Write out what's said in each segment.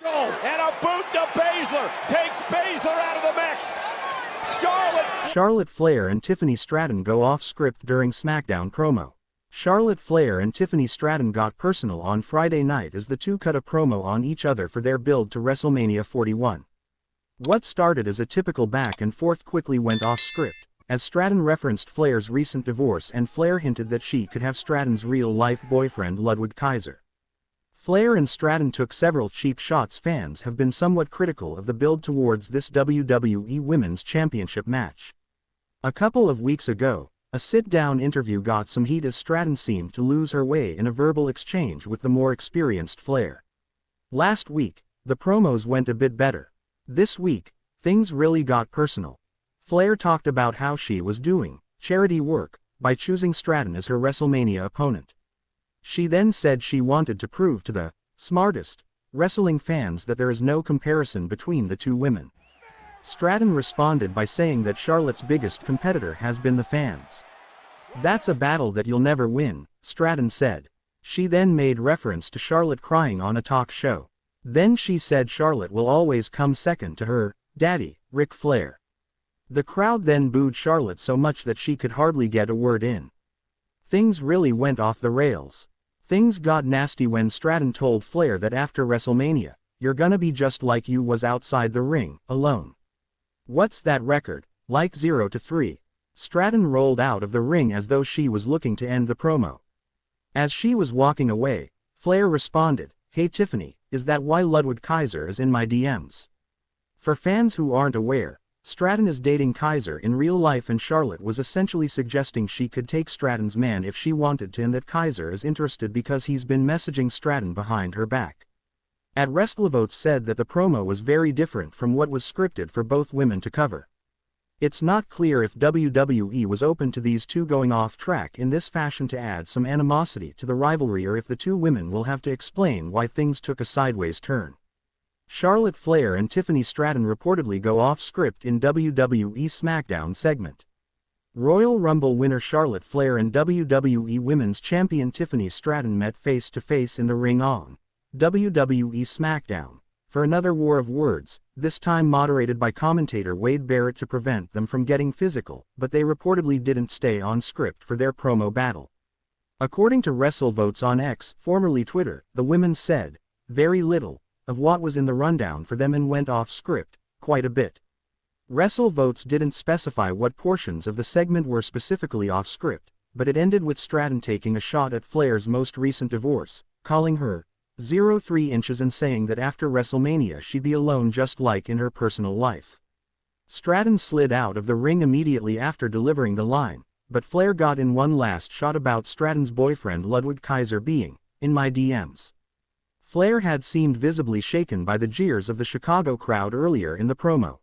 And a boot to Baszler. Takes Baszler out of the mix. Charlotte Flair and Tiffany Stratton go off script during SmackDown promo. Charlotte Flair and Tiffany Stratton got personal on Friday night as the two cut a promo on each other for their build to WrestleMania 41. What started as a typical back and forth quickly went off script, as Stratton referenced Flair's recent divorce and Flair hinted that she could have Stratton's real-life boyfriend Ludwig Kaiser. Flair and Stratton took several cheap shots. Fans have been somewhat critical of the build towards this WWE Women's Championship match. A couple of weeks ago, a sit-down interview got some heat as Stratton seemed to lose her way in a verbal exchange with the more experienced Flair. Last week, the promos went a bit better. This week, things really got personal. Flair talked about how she was doing charity work by choosing Stratton as her WrestleMania opponent. She then said she wanted to prove to the smartest wrestling fans that there is no comparison between the two women. Stratton responded by saying that Charlotte's biggest competitor has been the fans. "That's a battle that you'll never win," Stratton said. She then made reference to Charlotte crying on a talk show. Then she said Charlotte will always come second to her daddy, Ric Flair. The crowd then booed Charlotte so much that she could hardly get a word in. Things really went off the rails. Things got nasty when Stratton told Flair that after WrestleMania, "You're gonna be just like you was outside the ring, alone. What's that record, like 0-3? Stratton rolled out of the ring as though she was looking to end the promo. As she was walking away, Flair responded, "Hey Tiffany, is that why Ludwig Kaiser is in my DMs?" For fans who aren't aware, Stratton is dating Kaiser in real life, and Charlotte was essentially suggesting she could take Stratton's man if she wanted to, and that Kaiser is interested because he's been messaging Stratton behind her back. At WrestleVotes said that the promo was very different from what was scripted for both women to cover. It's not clear if WWE was open to these two going off track in this fashion to add some animosity to the rivalry, or if the two women will have to explain why things took a sideways turn. Charlotte Flair and Tiffany Stratton reportedly go off script in WWE SmackDown segment. Royal Rumble winner Charlotte Flair and WWE Women's Champion Tiffany Stratton met face-to-face in the ring on WWE SmackDown for another war of words, this time moderated by commentator Wade Barrett to prevent them from getting physical, but they reportedly didn't stay on script for their promo battle. According to WrestleVotes on X, formerly Twitter, the women said very little of what was in the rundown for them and went off script quite a bit. WrestleVotes didn't specify what portions of the segment were specifically off script, but it ended with Stratton taking a shot at Flair's most recent divorce, calling her 0-3 inches and saying that after WrestleMania she'd be alone just like in her personal life. Stratton slid out of the ring immediately after delivering the line, but Flair got in one last shot about Stratton's boyfriend Ludwig Kaiser being in my DMs. Flair had seemed visibly shaken by the jeers of the Chicago crowd earlier in the promo.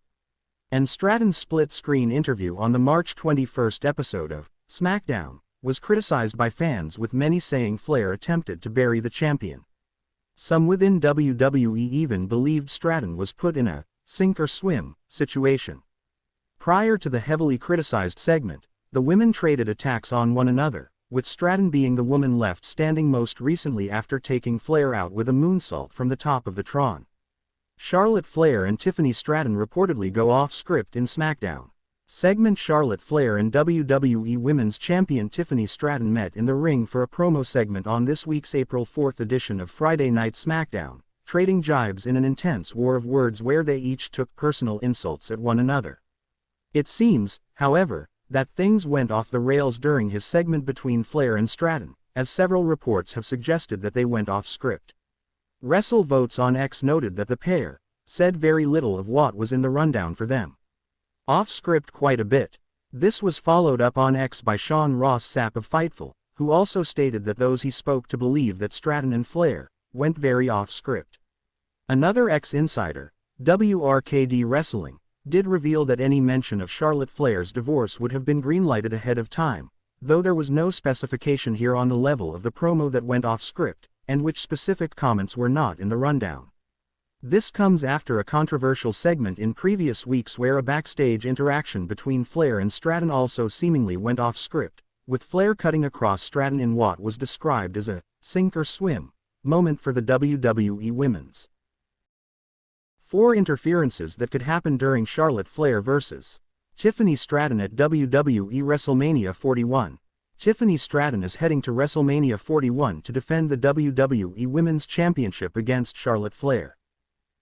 And Stratton's split-screen interview on the March 21 episode of SmackDown was criticized by fans, with many saying Flair attempted to bury the champion. Some within WWE even believed Stratton was put in a sink-or-swim situation. Prior to the heavily criticized segment, the women traded attacks on one another, with Stratton being the woman left standing most recently after taking Flair out with a moonsault from the top of the Tron. Charlotte Flair and Tiffany Stratton reportedly go off script in SmackDown segment. Charlotte Flair and WWE Women's Champion Tiffany Stratton met in the ring for a promo segment on this week's April 4 edition of Friday Night SmackDown, trading jibes in an intense war of words where they each took personal insults at one another. It seems, however, that things went off the rails during his segment between Flair and Stratton, as several reports have suggested that they went off script. WrestleVotes on X noted that the pair said very little of what was in the rundown for them. Off script quite a bit. This was followed up on X by Sean Ross Sapp of Fightful, who also stated that those he spoke to believe that Stratton and Flair went very off script. Another X insider, WRKD Wrestling, did reveal that any mention of Charlotte Flair's divorce would have been greenlighted ahead of time, though there was no specification here on the level of the promo that went off script, and which specific comments were not in the rundown. This comes after a controversial segment in previous weeks where a backstage interaction between Flair and Stratton also seemingly went off script, with Flair cutting across Stratton in what was described as a sink-or-swim moment for the WWE Women's 4 interferences that could happen during Charlotte Flair vs. Tiffany Stratton at WWE WrestleMania 41. Tiffany Stratton is heading to WrestleMania 41 to defend the WWE Women's Championship against Charlotte Flair.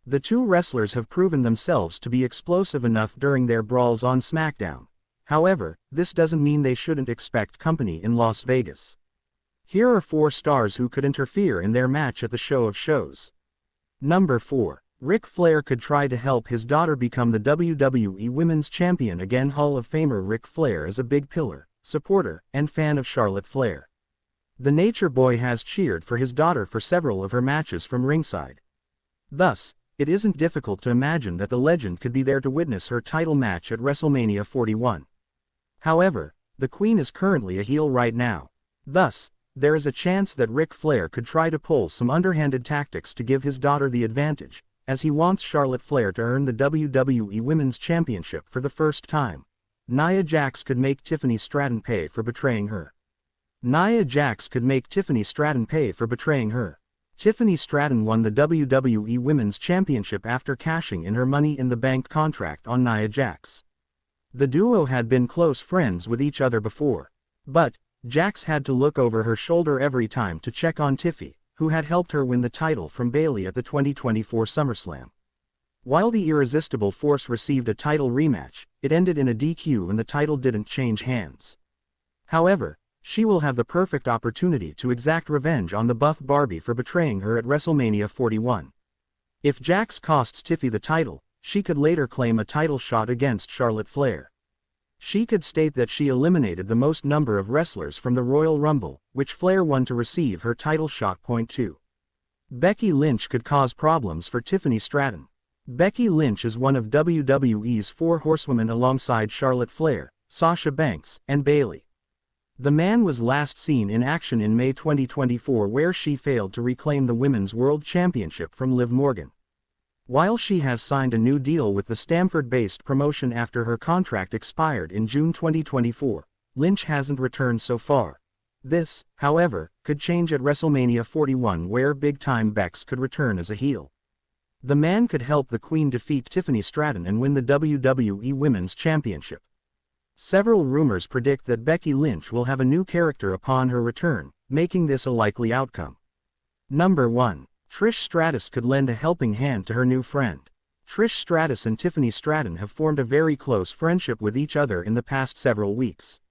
The two wrestlers have proven themselves to be explosive enough during their brawls on SmackDown. However, this doesn't mean they shouldn't expect company in Las Vegas. Here are 4 stars who could interfere in their match at the show of shows. Number 4. Ric Flair could try to help his daughter become the WWE Women's Champion again. Hall of Famer Ric Flair is a big pillar, supporter, and fan of Charlotte Flair. The Nature Boy has cheered for his daughter for several of her matches from ringside. Thus, it isn't difficult to imagine that the legend could be there to witness her title match at WrestleMania 41. However, the Queen is currently a heel right now. Thus, there is a chance that Ric Flair could try to pull some underhanded tactics to give his daughter the advantage, as he wants Charlotte Flair to earn the WWE Women's Championship for the first time. Nia Jax could make Tiffany Stratton pay for betraying her. Nia Jax could make Tiffany Stratton pay for betraying her. Tiffany Stratton won the WWE Women's Championship after cashing in her Money in the Bank contract on Nia Jax. The duo had been close friends with each other before. But, Jax had to look over her shoulder every time to check on Tiffy, who had helped her win the title from Bayley at the 2024 SummerSlam. While the Irresistible Force received a title rematch, it ended in a DQ and the title didn't change hands. However, she will have the perfect opportunity to exact revenge on the Buff Barbie for betraying her at WrestleMania 41. If Jax costs Tiffy the title, she could later claim a title shot against Charlotte Flair. She could state that she eliminated the most number of wrestlers from the Royal Rumble, which Flair won to receive her title shot. 2. Becky Lynch could cause problems for Tiffany Stratton. Becky Lynch is one of WWE's 4 horsewomen alongside Charlotte Flair, Sasha Banks, and Bayley. The man was last seen in action in May 2024 where she failed to reclaim the Women's World Championship from Liv Morgan. While she has signed a new deal with the Stamford-based promotion after her contract expired in June 2024, Lynch hasn't returned so far. This, however, could change at WrestleMania 41 where big-time Bex could return as a heel. The man could help the Queen defeat Tiffany Stratton and win the WWE Women's Championship. Several rumors predict that Becky Lynch will have a new character upon her return, making this a likely outcome. Number 1. Trish Stratus could lend a helping hand to her new friend. Trish Stratus and Tiffany Stratton have formed a very close friendship with each other in the past several weeks.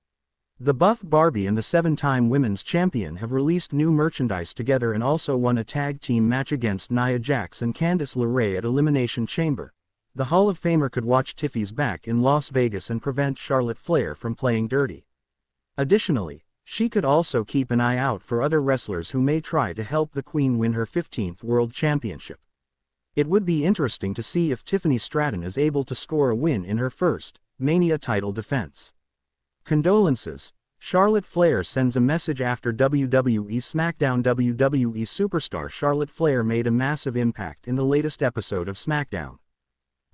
The Buff Barbie and the 7-time Women's Champion have released new merchandise together and also won a tag team match against Nia Jax and Candice LeRae at Elimination Chamber. The Hall of Famer could watch Tiffy's back in Las Vegas and prevent Charlotte Flair from playing dirty. Additionally, she could also keep an eye out for other wrestlers who may try to help the Queen win her 15th World Championship. It would be interesting to see if Tiffany Stratton is able to score a win in her first Mania title defense. Condolences. Charlotte Flair sends a message after WWE SmackDown. WWE superstar Charlotte Flair made a massive impact in the latest episode of SmackDown.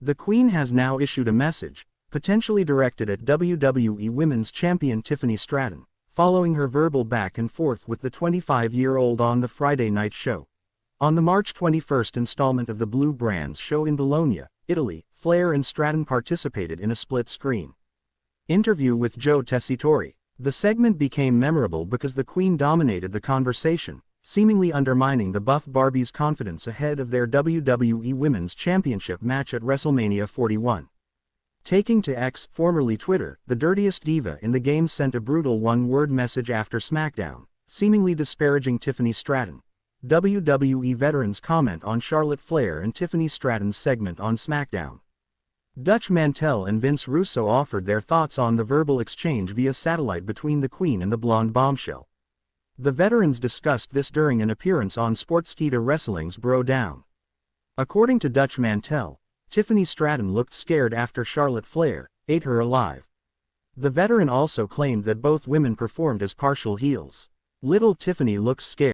The Queen has now issued a message, potentially directed at WWE Women's Champion Tiffany Stratton, following her verbal back and forth with the 25-year-old on the Friday night show. On the March 21st installment of the Blue Brands show in Bologna, Italy, Flair and Stratton participated in a split-screen interview with Joe Tessitore. The segment became memorable because the Queen dominated the conversation, seemingly undermining the Buff Barbie's confidence ahead of their WWE Women's Championship match at WrestleMania 41. Taking to X, formerly Twitter, the dirtiest diva in the game sent a brutal one-word message after SmackDown, seemingly disparaging Tiffany Stratton. WWE veterans comment on Charlotte Flair and Tiffany Stratton's segment on SmackDown. Dutch Mantel and Vince Russo offered their thoughts on the verbal exchange via satellite between the Queen and the blonde bombshell. The veterans discussed this during an appearance on Sportskeeda Wrestling's Bro Down. According to Dutch Mantel, Tiffany Stratton looked scared after Charlotte Flair ate her alive. The veteran also claimed that both women performed as partial heels. Little Tiffany looks scared.